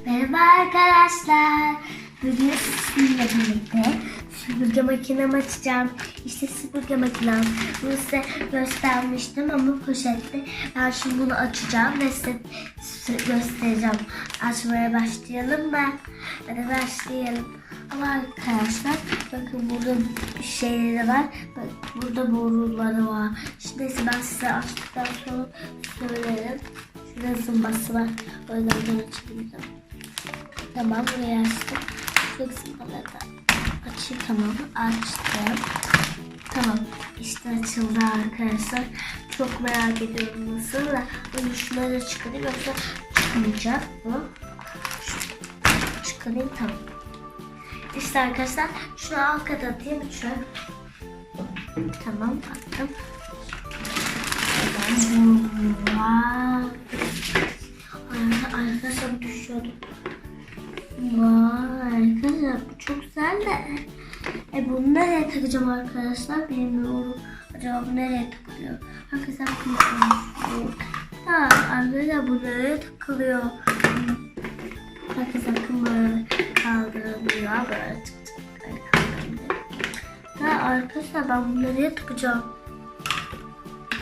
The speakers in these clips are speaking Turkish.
Merhaba arkadaşlar. Bugün sizinle birlikte süpürge makinemi açacağım. İşte süpürge makinem. Bunu size göstermiştim ama poşette. Ben şimdi bunu açacağım ve size göstereceğim. Açmaya başlayalım mı? Hadi başlayalım. Ama arkadaşlar bakın burada şeyleri var. Bak, burada boruları var. Şimdi ben size açtıktan sonra söylerim. Şurada zımbası var. O yüzden ben açabildim. Tamam, buraya açtım. Şurada zımbaları da açayım. Tamam, açtım. Tamam, işte açıldı arkadaşlar. Çok merak ediyorum nasıl da. Bunu şunları çıkarayım yoksa çıkmayacak bu. Çıkarayım, tamam. İşte arkadaşlar şunu alt kata atayım lütfen. Tamam, attım. Arkadaşlar bu düşüyordu. Vay arkadaşlar bu çok güzel de. Bunu nereye takacağım arkadaşlar bilmiyorum. Acaba bu nereye takılıyor? Arkadaşlar bakın. Ha, arkadaşlar bu nereye takılıyor? Arkadaşlar bakın böyle kaldırılıyor. Böyle tık tık kaldırılıyor. Ha, arkadaşlar ben bunu nereye takacağım?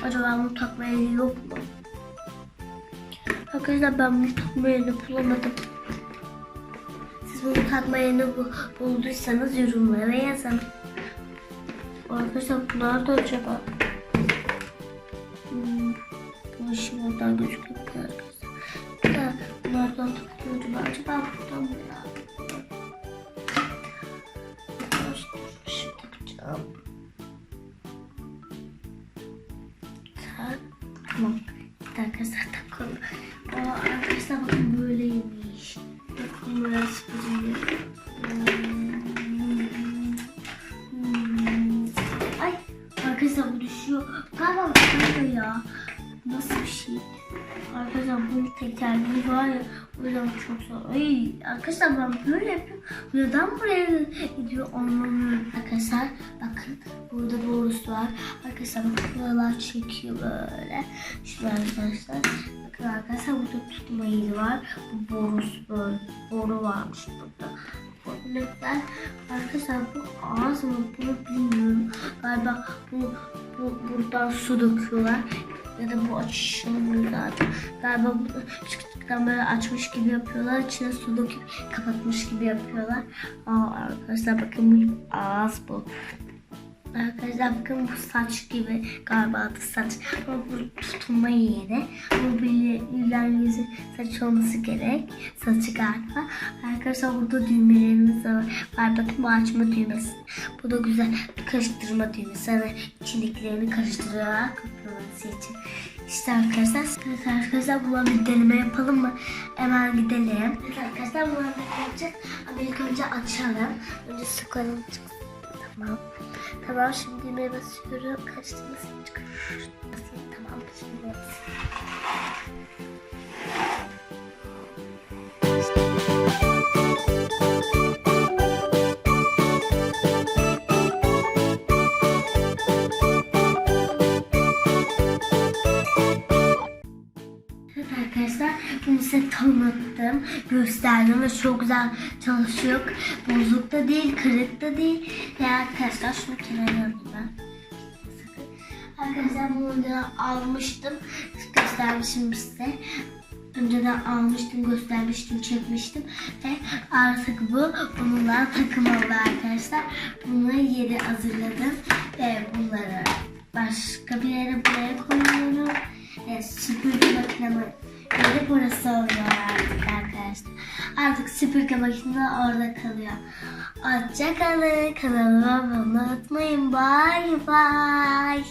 Acaba bunu takmaya yeri yok mu? Arkadaşlar ben bunu takma yerini bulamadım. Siz bunu takma yerini bulduysanız yorumlara yazın. Arkadaşlar bunlar da acaba? Bu işim oradan gözüküyor arkadaşlar. Bunlardan takılıyor acaba buradan mı ya? Şu takacağım. Tamam. Arkadaşlar takalım. Arkadaşlar bakın böyleymiş. Bakın burası böyle. Ay arkadaşlar bu düşüyor. Galiba düşüyor ya. Nasıl bir şey? Arkadaşlar bunun tekerleği var ya. O yüzden çok zor. Ay arkadaşlar ben böyle yapıyorum. Neden buraya gidiyor anlamıyorum. Arkadaşlar bakın burada borusu var. Arkadaşlar bakın buralar çekiyor böyle. Şurada arkadaşlar. Bakın arkadaşlar burada tutma yeri var. Bu borusu böyle. Boru varmış burada. Neden? Arkadaşlar bu ağız mı? Bunu bilmiyorum. Galiba buradan su döküyorlar. Ya da bu açılmıyor zaten. Galiba bu çıktıktan böyle açmış gibi yapıyorlar. İçine su döküp kapatmış gibi yapıyorlar. Arkadaşlar bakın bu ağız bu. Arkadaşlar bakın bu saç gibi galiba adı saç. Ama bu tutulma yeri. Bu bilen yüzü saç olması gerek. Saçı galiba. Arkadaşlar burada düğmelerimiz de var. Bakın bu açma düğmesi. Bu da güzel karıştırma düğmesi. Hani içindekilerini karıştırıyorlar köpürmesi için. İşte arkadaşlar buna bir deneme yapalım mı? Hemen gidelim. Evet arkadaşlar buna bir yapacağız. Ama ilk önce açalım. Önce sıkalım. Tamam. Tamam şimdi düğmeye basıyorum. Kaçtığını çıkarıyorum. Tamam şimdi basıyorum. Evet arkadaşlar bunu size tanıttım, gösterdim ve çok güzel çalışıyor. Bozuk da değil, kırık da değil. Ve arkadaşlar şunu kenara alayım ben. Arkadaşlar bunu önceden almıştım, göstermişim size. Önceden almıştım, göstermiştim, çekmiştim ve artık bununla takım oldu arkadaşlar. Bunları yeri hazırladım ve bunları başka bir yere buraya koyuyorum. Süpürge makinemi yeri burası oluyor artık arkadaşlar. Artık süpürge makine orada kalıyor. Hoşça kalın. Kanalıma abone olmayı unutmayın. Bye bye.